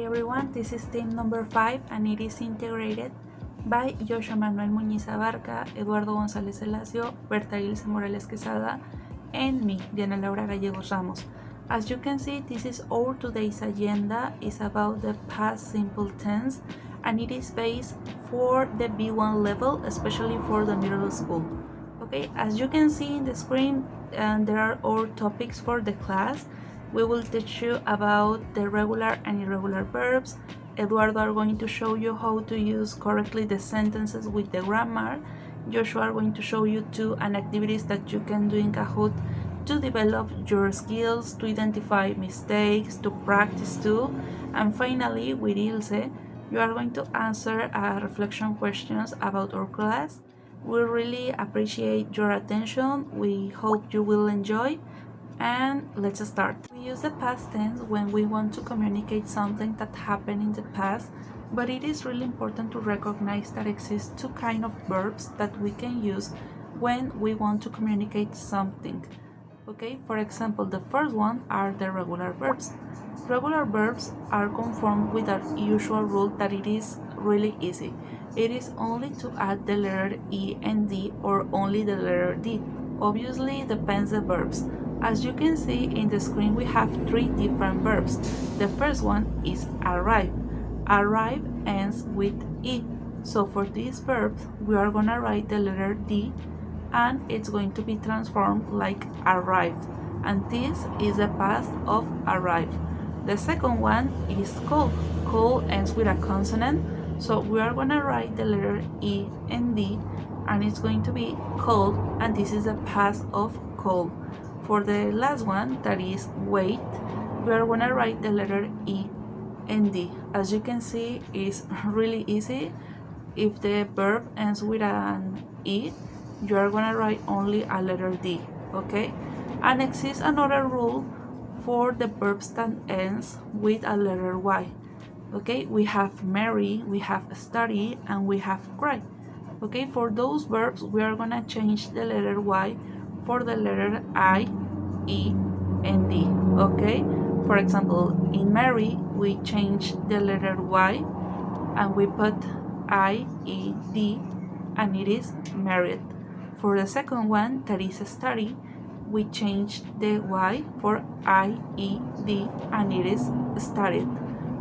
everyone, this is team number 5 and it is integrated by Joshua Manuel Muñiz Abarca, Eduardo González Elacio, Berta Ilse Morales Quesada, and me, Diana Laura Gallegos Ramos. As you can see, this is our today's agenda. It's about the past simple tense and it is based for the B1 level, especially for the middle school. Okay, as you can see in the screen, there are our topics for the class. We will teach you about the regular and irregular verbs. Eduardo are going to show you how to use correctly the sentences with the grammar. Joshua are going to show you too and activities that you can do in Kahoot to develop your skills, to identify mistakes, to practice too. And finally, with Ilse, you are going to answer reflection questions about our class. We really appreciate your attention. We hope you will enjoy. And let's start. We use the past tense when we want to communicate something that happened in the past, but it is really important to recognize that exists two kinds of verbs that we can use when we want to communicate something. Okay, for example, the first one are the regular verbs. Regular verbs are conformed with our usual rule that it is really easy. It is only to add the letter E and D or only the letter D. Obviously, depends the verbs. As you can see in the screen, we have three different verbs. The first one is arrive. Arrive ends with E. So for this verb, we are gonna write the letter D and it's going to be transformed like arrived. And this is the past of arrive. The second one is call. Call ends with a consonant. So we are gonna write the letter E and D and it's going to be called, and this is the past of call. For the last one, that is wait, we are gonna write the letter E and D. As you can see, it's really easy. If the verb ends with an E, you are gonna write only a letter D, okay? And exists another rule for the verbs that ends with a letter Y. Okay, we have marry, we have study, and we have cry. Okay, for those verbs, we are gonna change the letter Y for the letter I, E, and D. Okay, for example, in marry, we change the letter Y and we put I, E, D, and it is married. For the second one, that is study, we change the Y for I, E, D, and it is studied.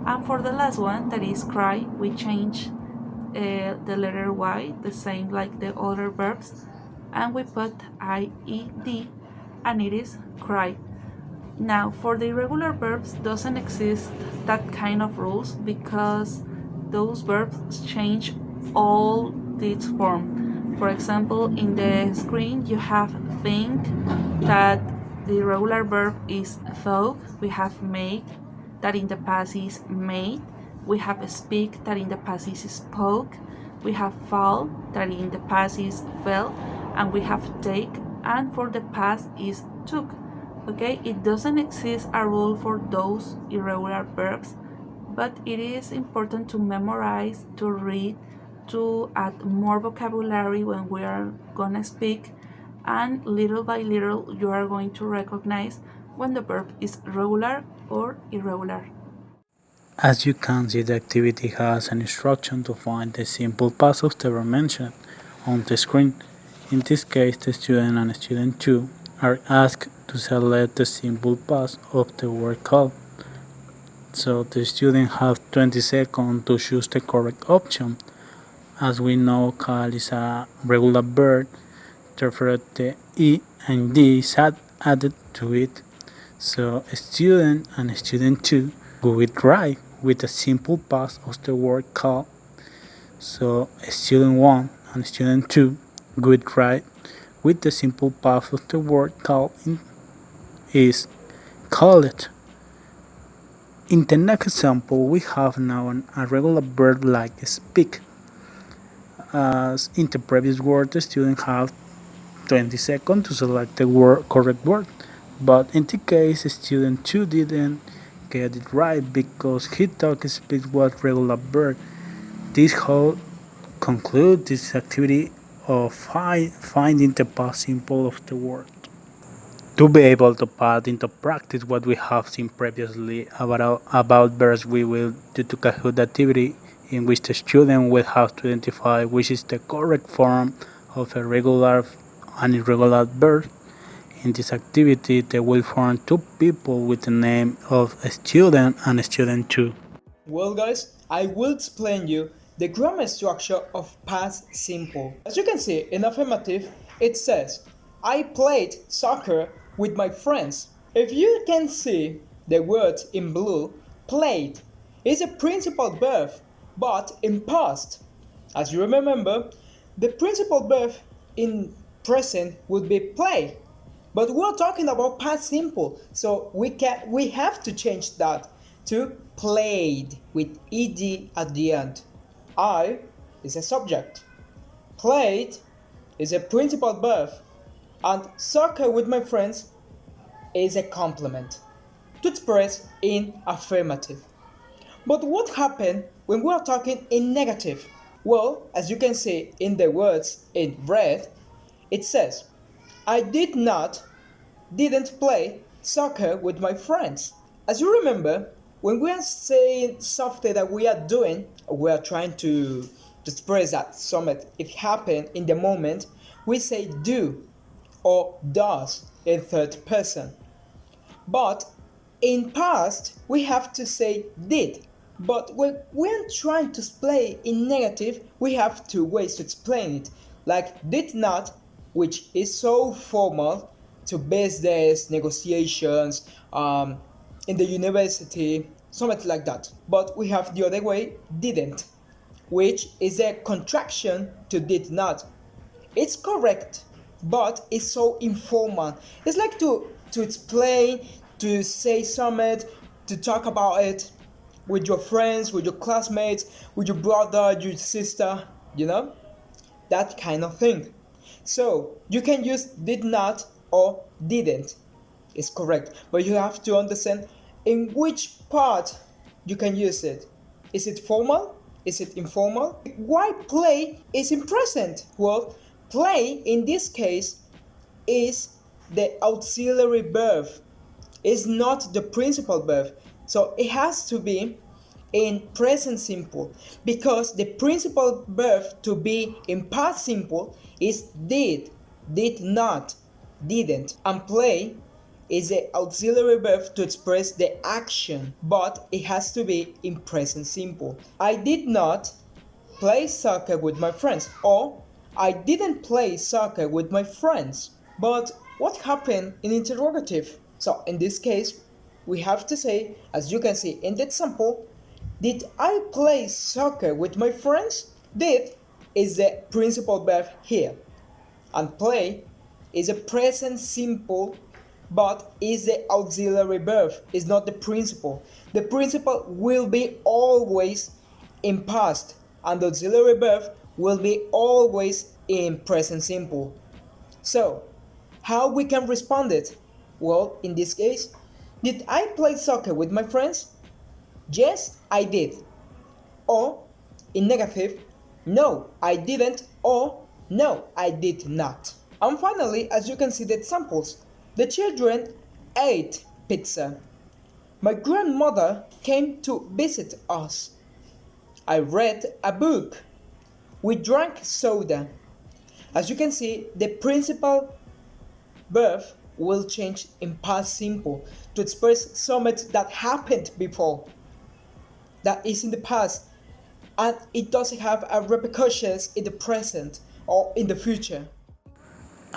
And for the last one, that is cry, we change the letter Y, the same like the other verbs, and we put I, E, D, and it is cry. Now, for the irregular verbs, doesn't exist that kind of rules because those verbs change all its form. For example, in the screen, you have think, that the irregular verb is thought. We have make, that in the past is made. We have speak, that in the past is spoke. We have fall, that in the past is fell. And we have take, and for the past is took. Okay, it doesn't exist a rule for those irregular verbs, but it is important to memorize, to read, to add more vocabulary when we are gonna speak, and little by little you are going to recognize when the verb is regular or irregular. As you can see, the activity has an instruction to find the simple past of the verb mentioned on the screen. In this case, the student and student 2 are asked to select the simple past of the word call. So the student have 20 seconds to choose the correct option. As we know, call is a regular verb, therefore the E and D is added to it. So student and student 2 will write with the simple past of the word call. So student 1 and student 2 would write with the simple past of the word call is called. In the next example, we have now a regular verb like speak. As in the previous word, the student have 20 seconds to select the correct word. But in the case, student 2 didn't get it right because he thought speak was regular verb. This whole conclude this activity of finding the past simple of the word. To be able to put into practice what we have seen previously about verbs, we will do to Kahoot activity in which the student will have to identify which is the correct form of a regular and irregular verb. In this activity, they will form two people with the name of a student and a student 2. Well guys, I will explain you the grammar structure of past simple. As you can see in affirmative, it says, I played soccer with my friends. If you can see the word in blue, played, is a principal verb, but in past. As you remember, the principal verb in present would be play. But we're talking about past simple, so we have to change that to played with ed at the end. I is a subject. Played is a principal verb, and soccer with my friends is a complement to express in affirmative. But what happened when we are talking in negative? Well, as you can see in the words in red, it says, I didn't play soccer with my friends. As you remember, when we are saying something that we are doing, or we are trying to express that something it happened in the moment, we say do or does in third person. But in past, we have to say did. But when we're trying to explain in negative, we have two ways to explain it. Like did not, which is so formal to business, negotiations, in the university, something like that. But we have the other way, didn't, which is a contraction to did not. It's correct, but it's so informal. It's like to explain, to say something, to talk about it with your friends, with your classmates, with your brother, your sister, you know? That kind of thing. So you can use did not or didn't. It's correct, but you have to understand in which part you can use it. Is it formal? Is it informal? Why play is in present? Well, play in this case is the auxiliary verb. It's not the principal verb. So it has to be in present simple because the principal verb to be in past simple is did not, didn't, and play is the auxiliary verb to express the action, but it has to be in present simple. I did not play soccer with my friends, or I didn't play soccer with my friends. But what happened in interrogative? So in this case, we have to say, as you can see in the example, did I play soccer with my friends? Did is the principal verb here, and play is a present simple but is the auxiliary verb, is not the principal. The principal will be always in past and the auxiliary verb will be always in present simple. So, how we can respond it? Well, in this case, did I play soccer with my friends? Yes, I did. Or, in negative, no, I didn't, or no, I did not. And finally, as you can see the examples, the children ate pizza. My grandmother came to visit us. I read a book. We drank soda. As you can see, the principal verb will change in past simple to express something that happened before, that is in the past, and it doesn't have a repercussions in the present or in the future.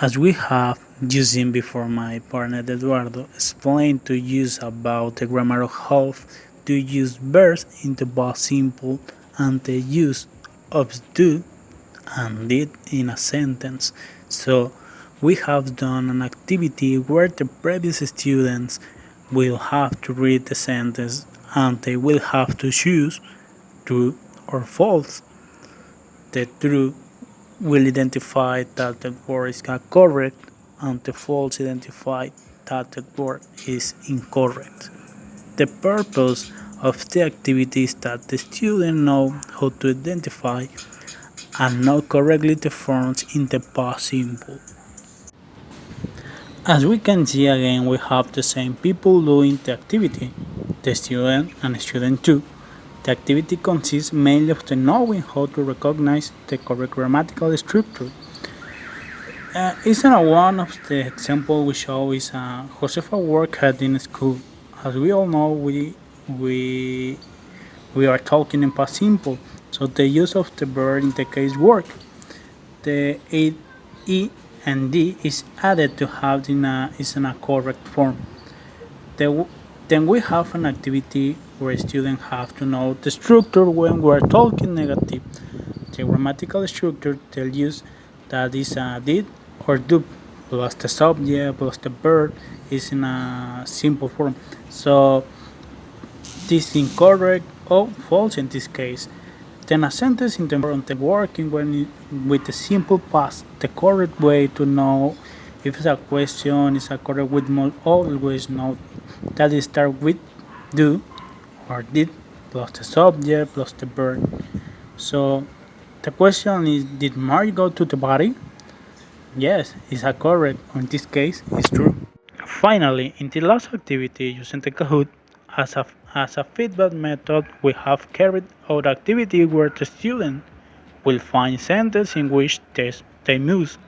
As we have just seen before, my partner Eduardo explained to use about the grammar of how to use verbs in the past simple and the use of do and did in a sentence. So we have done an activity where the previous students will have to read the sentence and they will have to choose true or false. The true will identify that the word is correct and the false identify that the word is incorrect. The purpose of the activity is that the student know how to identify and know correctly the forms in the past simple. As we can see again, we have the same people doing the activity, the student and student 2. The activity consists mainly of the knowing how to recognize the correct grammatical structure. Isn't one of the examples we show is Josefa worked in school. As we all know, we we are talking in past simple, so the use of the verb indicates work. The e and d is added to have is in a correct form. The, then we have an activity where students have to know the structure when we are talking negative. The grammatical structure tells you that is a did or do plus the subject plus the verb is in a simple form. So this is incorrect or false in this case. Then a sentence in the working when with the simple past, the correct way to know if it's a question is a correct with always know that it start with do or did plus the subject plus the verb. So the question is, did Mary go to the party? Yes, is a correct. In this case, it's true. Finally, in the last activity using the Kahoot as a feedback method, we have carried out activity where the student will find sentences in which they must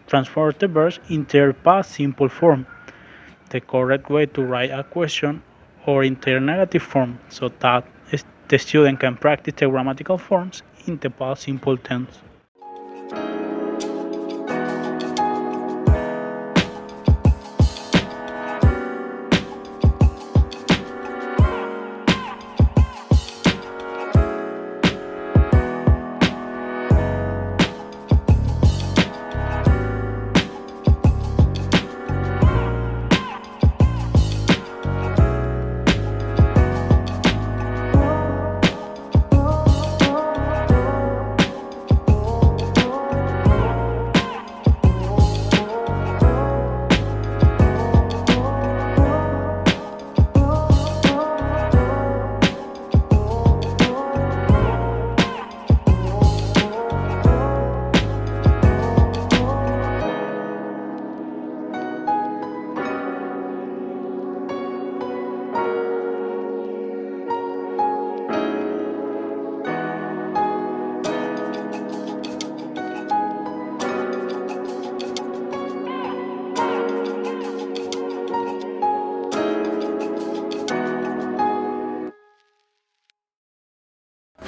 transfer the verbs in their past simple form, the correct way to write a question, or in their negative form, so that the student can practice the grammatical forms in the past simple tense.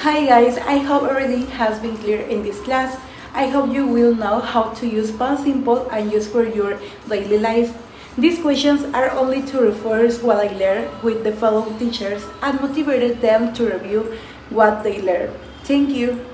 Hi guys, I hope everything has been clear in this class. I hope you will know how to use past simple and use for your daily life. These questions are only to reference what I learned with the fellow teachers and motivated them to review what they learned. Thank you.